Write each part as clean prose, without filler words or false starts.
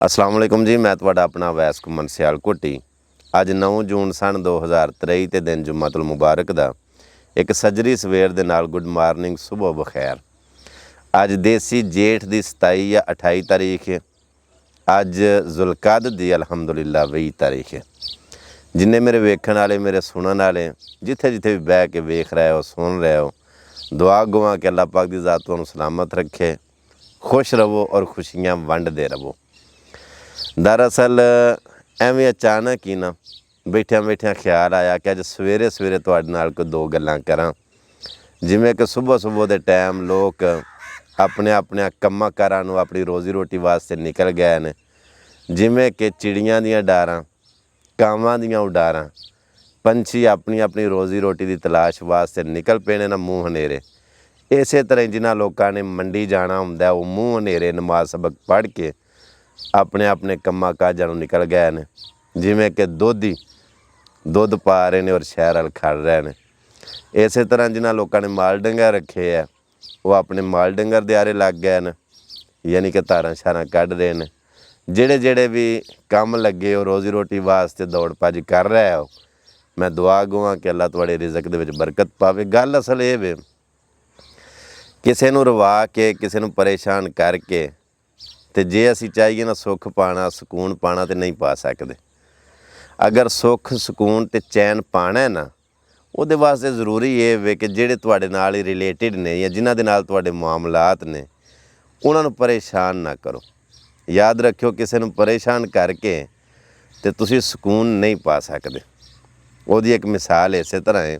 अस्सलाम वालेकुम जी। मैं तुहाडा अपना वैस घुमन सियालकोटी। अज 9 जून सन 2023 ते दिन जुम्मतुल मुबारक दा एक सजरी सवेर दे नाल गुड मार्निंग सुबह बखैर। अज देसी जेठ दी 27 या 28 तारीख है। अज जुलकद दी अलहमदुलिल्लाह 20 तारीख है। जिन्ने मेरे वेखण वाले मेरे सुनन वाले जिथे जिथे भी बह के वेख रहे हो सुन रहे हो, दुआ गुआ कि अल्लाह पाक दी ज़ात तुहानूं सलामत रखे, खुश रवो और खुशियाँ वंडदे रवो। दरअसल एवें अचानक ही ना बैठिया बैठिया ख्याल आया कि अज सवेरे सवेरे तुहाडे नाल कोई दो गल्लां करां। जिवें कि सुबह सुबह के टाइम लोग अपने अपने कम्मां कारां नूं अपनी रोज़ी रोटी वास्ते निकल गए ने, जिवें कि चिड़ियां दीयां डारां, कावां दीयां उडारां, पंछी अपनी अपनी रोज़ी रोटी की तलाश वास्ते निकल पे ने ना मूँह हनेरे। इस तरह जिन्हां लोकां ने मंडी जाना हुंदा वो मूँह हनेरे नमाज सबक पढ़ के अपने अपने कम्मां काजां नूं निकल गए ने। जिवें कि दोधी दुध पा रहे हैं और शहर अल खड़ रहे हैं। इस तरह जिन्हां लोकां ने माल डंगर रखे है वो अपने माल डंगर दे आरे लग गए हैं, यानी कि धारां शारां कढ रहे हैं। जेड़े जेड़े भी काम लगे हो रोज़ी रोटी वास्ते दौड़ भज कर रहे हो, मैं दुआ गुआ कि अल्लाह तुहाडे रिज़क दे विच बरकत पावे। गल असल ये वे, किसी नूं रवा के किसी नूं परेशान करके ते जे असी चाहिए ना सुख पाना सुकून पाना तो नहीं पा सकते। अगर सुख सुकून ते चैन पाना है ना, उहदे वास्ते जरूरी ये वे कि जेड़े तुहाडे नाल ही रिलेटिड ने या जिन्हां दे नाल तुहाडे मामलात ने उन्हां नूं परेशान ना करो। याद रखियो किसी नूं परेशान करके ते तुसीं सुकून नहीं पा सकते। उहदी एक मिसाल इस तरह है,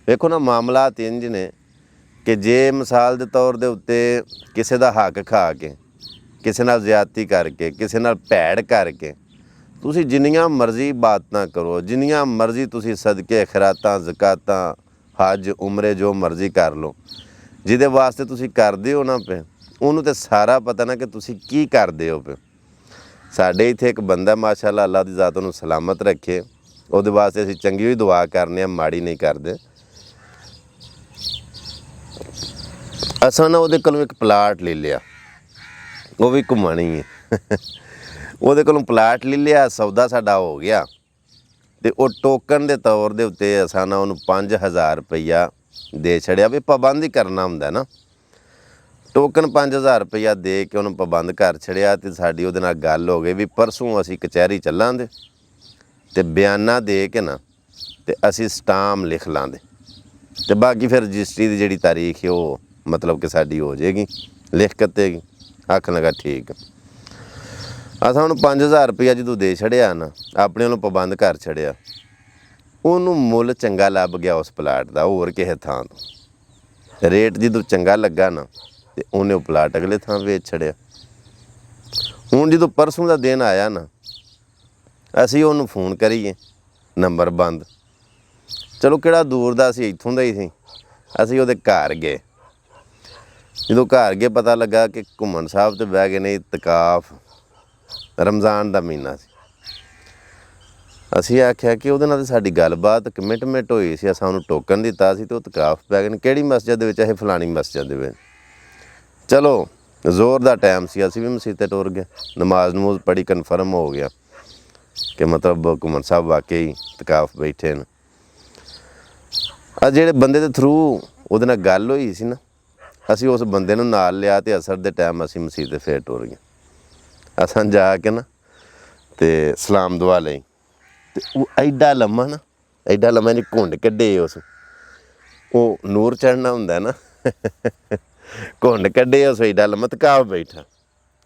वेखो ना मामलात इंज ने कि जे मिसाल के तौर के उत्ते किसी का हक खा के किसी नाल ज़्यादती करके किसी नाल भैड़ करके तुसी जिन्नियां मर्जी इबादतां करो, जिन्नियां मर्जी तुसी सदके खैरातां ज़कातां हज उमरे जो मर्जी कर लो, जिहदे वास्ते तुसी करदे हो ना पे उन्होंने तो सारा पता ना कि तुसी की करदे हो पे। साडे इत्थे एक बंदा माशाअल्लाह अल्लाह दी ज़ात उहनूं सलामत रखे, उहदे वास्ते असीं चंगी भी दुआ करने आ, माड़ी नहीं करदे। असां ना उहदे कोलों एक प्लाट ले लिया, वो भी घुम्मण ही है। उहदे कोलों प्लाट ले लिया, सौदा साडा हो गया तो वो टोकन के तौर के उत्ते असां ना उहनूं 5000 रुपया दे छड़िया। भी पाबंद ही करना हुंदा ना, टोकन 5000 रुपया दे के उन्होंने पाबंद कर छड़िया। तो साडी उहदे नाल गल हो गई भी परसों असीं कचहरी चलांगे ते बयाना दे के ना ते असीं स्टाम लिख लांगे ते बाकी फिर रजिस्ट्री की जिहड़ी तारीख है वो मतलब कि साडी हो जाएगी लिख कतेगी। आखन लगा ठीक। असां उहनूं 5000 रुपया जदों दे छड़िया ना, अपने वालों पाबंद कर छड़िया, उहनूं मुੱਲ चंगा लभ गया उस प्लाट का होर किसी थां तो। रेट जदों चंगा लगा ना तो उन्हें प्लाट अगले थां वेच छड़िया। हुण जदों परसों का दिन आया ना, असीं उहनूं फोन करिए नंबर बंद। चलो किहड़ा दूर दा असीं इत्थों दा ही सी। असीं उहदे घर गए, जदों घर गए पता लगा कि घुम्मन साहब ते बह गए ने इतकाफ, रमज़ान का महीना सी। असीं आख्या कि उहदे नाल साडी गलबात कमिटमेंट होई सी, असां उहनूं टोकन दित्ता सी ते इतकाफ पै गए ने। किहड़ी मस्जिद दे विच? असीं फलानी मस्जिद दे विच। चलो जोर का टाइम सी, असीं भी मसीते टुर गए, नमाज नमूज पढ़ी, कन्फर्म हो गया कि मतलब घुम्मन साहब वाकई इतकाफ बैठे न। जिहड़े बंदे दे थ्रू उहदे नाल गल होई सी ना, असीं उस बंदे नूं नाल लिया ते असर दे टाइम असीं मसीते फिर टुर गए। असां जाके ना ते सलाम दुआ लई ते ओह् एड्डा लम्मा ना, एड्डा लम्मा जी घुंड कड्ढे उस, ओह् नूर चढ़ना हुंदा ना घुंड कड्ढे उस एड्डा लम्मा तकाफ बैठा।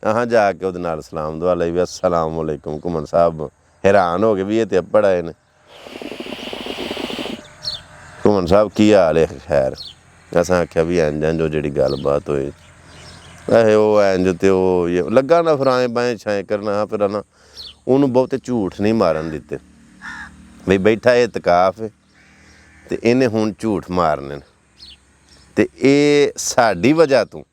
अहां जाके उहदे नाल सलाम दुआ लई भी अस्सलाम वालेकुम। घुम्मन साहब हैरान हो गए भी ये ते अप्पड़ आए ने। घुम्मन साहब की हाल है? खैर। असां आख्या भी इंज इंज ओह् जिहड़ी गलबात होई अहे वो इंज ते वो ये लगा ना फिर आए बाएं छाएं करना। फिर ना उन्होंने बहुते झूठ नहीं मारन दिते बई बैठा ये इतकाफ है तो इन्हें हुण झूठ मारने न ते ये साडी वजह तो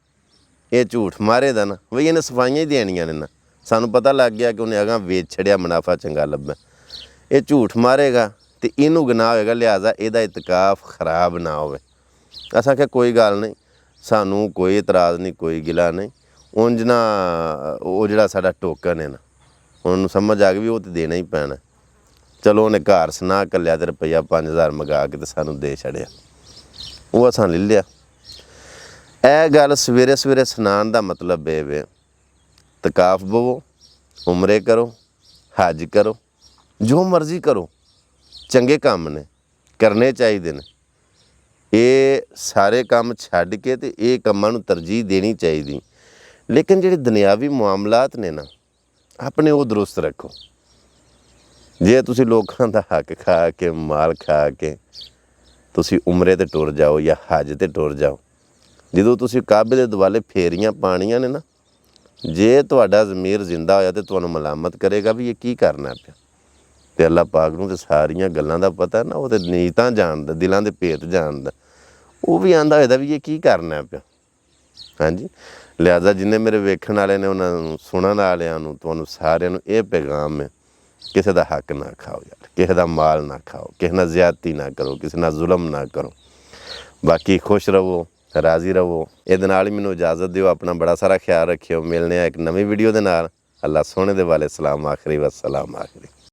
ये झूठ मारे दा ना बई इन्हें सफाइयां ही देनियां ने ना। सानूं पता लग गया कि उन्हें अगां वेच छड़िया, मुनाफा चंगा लब्भा। ये झूठ मारेगा तो इनू गुनाह होएगा, लिहाजा इहदा इतकाफ खराब ना होवे। असां आख्या कोई गल नहीं, सानूं कोई इतराज़ नहीं, कोई गिला नहीं। उंज ना वो जिहड़ा साडा टोकन है ना ਉਹਨੂੰ ਸਮਝ ਆ ਗਈ ਵੀ ਉਹ ਤੇ ਦੇਣਾ ਹੀ ਪੈਣਾ। ਚਲੋ ਉਹਨੇ ਘਰ ਸੁਨਾਹ ਘੱਲਿਆ ਤੇ ਰੁਪਈਆ 5000 ਮੰਗਾ ਕੇ ਤੇ ਸਾਨੂੰ ਦੇ ਛੜਿਆ, ਉਹ ਅਸਾਂ ਲੈ ਲਿਆ। ਇਹ ਗੱਲ ਸਵੇਰੇ ਸਵੇਰੇ ਇਸ਼ਨਾਨ ਦਾ ਮਤਲਬ ਇਹ ਵੇ ਤਕਾਫ ਬਵੋ, ਉਮਰੇ ਕਰੋ, ਹੱਜ ਕਰੋ, ਜੋ ਮਰਜ਼ੀ ਕਰੋ, ਚੰਗੇ ਕੰਮ ਨੇ, ਕਰਨੇ ਚਾਹੀਦੇ ਨੇ। ਇਹ ਸਾਰੇ ਕੰਮ ਛੱਡ ਕੇ ਤੇ ਇਹ ਕੰਮਾਂ ਨੂੰ ਤਰਜੀਹ ਦੇਣੀ ਚਾਹੀਦੀ। ਲੇਕਿਨ ਜਿਹੜੇ ਦੁਨਿਆਵੀ ਮਾਮਲਾਤ ਨੇ ਨਾ, ਆਪਣੇ ਉਹ ਦਰੁਸਤ ਰੱਖੋ। ਜੇ ਤੁਸੀਂ ਲੋਕਾਂ ਦਾ ਹੱਕ ਖਾ ਕੇ, ਮਾਲ ਖਾ ਕੇ ਤੁਸੀਂ ਉਮਰੇ 'ਤੇ ਟੁਰ ਜਾਓ ਜਾਂ ਹੱਜ 'ਤੇ ਟੁਰ ਜਾਓ, ਜਦੋਂ ਤੁਸੀਂ ਕਾਬੇ ਦੇ ਦੁਆਲੇ ਫੇਰੀਆਂ ਪਾਣੀਆਂ ਨੇ ਨਾ, ਜੇ ਤੁਹਾਡਾ ਜ਼ਮੀਰ ਜ਼ਿੰਦਾ ਹੋਇਆ ਤਾਂ ਤੁਹਾਨੂੰ ਮਲਾਮਤ ਕਰੇਗਾ ਵੀ ਇਹ ਕੀ ਕਰਨਾ ਪਿਆ। ਅਤੇ ਅੱਲਾਹ ਪਾਕ ਨੂੰ ਤਾਂ ਸਾਰੀਆਂ ਗੱਲਾਂ ਦਾ ਪਤਾ ਨਾ, ਉਹ ਤਾਂ ਨੀਤਾਂ ਜਾਣਦਾ, ਦਿਲਾਂ ਦੇ ਭੇਤ ਜਾਣਦਾ। ਉਹ ਵੀ ਆਂਦਾ ਹੋਏਦਾ ਵੀ ਇਹ ਕੀ ਕਰਨਾ ਪਿਆ। ਹਾਂਜੀ, ਲਿਹਾਜ਼ਾ ਜਿੰਨੇ ਮੇਰੇ ਵੇਖਣ ਵਾਲੇ ਨੇ, ਉਹਨਾਂ ਨੂੰ ਸੁਣਨ ਵਾਲਿਆਂ ਨੂੰ, ਤੁਹਾਨੂੰ ਸਾਰਿਆਂ ਨੂੰ ਇਹ ਪੈਗਾਮ ਹੈ, ਕਿਸੇ ਦਾ ਹੱਕ ਨਾ ਖਾਓ ਯਾਰ, ਕਿਸੇ ਦਾ ਮਾਲ ਨਾ ਖਾਓ, ਕਿਸੇ ਨਾਲ ਜ਼ਿਆਦਤੀ ਨਾ ਕਰੋ, ਕਿਸੇ ਨਾਲ ਜ਼ੁਲਮ ਨਾ ਕਰੋ। ਬਾਕੀ ਖੁਸ਼ ਰਹੋ, ਰਾਜ਼ੀ ਰਹੋ। ਇਹਦੇ ਨਾਲ ਹੀ ਮੈਨੂੰ ਇਜਾਜ਼ਤ ਦਿਓ। ਆਪਣਾ ਬੜਾ ਸਾਰਾ ਖਿਆਲ ਰੱਖਿਓ। ਮਿਲਣੇ ਆ ਇੱਕ ਨਵੀਂ ਵੀਡੀਓ ਦੇ ਨਾਲ। ਅੱਲਾ ਸੋਹਣੇ ਦੇ ਵਾਲੇ ਸਲਾਮ ਆਖਰੀ ਵਸਲਾਮ ਆਖਰੀ।